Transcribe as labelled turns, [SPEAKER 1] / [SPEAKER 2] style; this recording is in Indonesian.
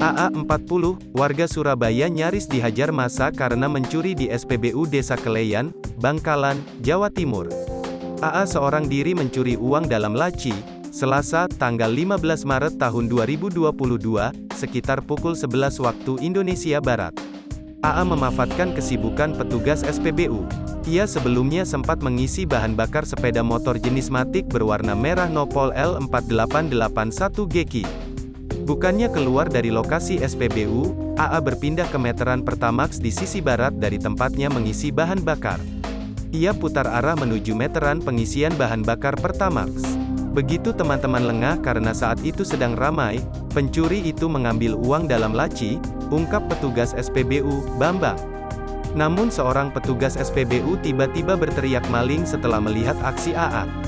[SPEAKER 1] AA 40, warga Surabaya nyaris dihajar massa karena mencuri di SPBU Desa Keleyan, Bangkalan, Jawa Timur. AA seorang diri mencuri uang dalam laci, Selasa, tanggal 15 Maret tahun 2022, sekitar pukul 11 waktu Indonesia Barat. AA memanfaatkan kesibukan petugas SPBU. Ia sebelumnya sempat mengisi bahan bakar sepeda motor jenis Matic berwarna merah Nopol L4881GQ. Bukannya keluar dari lokasi SPBU, AA berpindah ke meteran Pertamax di sisi barat dari tempatnya mengisi bahan bakar. Ia putar arah menuju meteran pengisian bahan bakar Pertamax. Begitu teman-teman lengah karena saat itu sedang ramai, pencuri itu mengambil uang dalam laci, ungkap petugas SPBU, Bambang. Namun seorang petugas SPBU tiba-tiba berteriak maling setelah melihat aksi AA.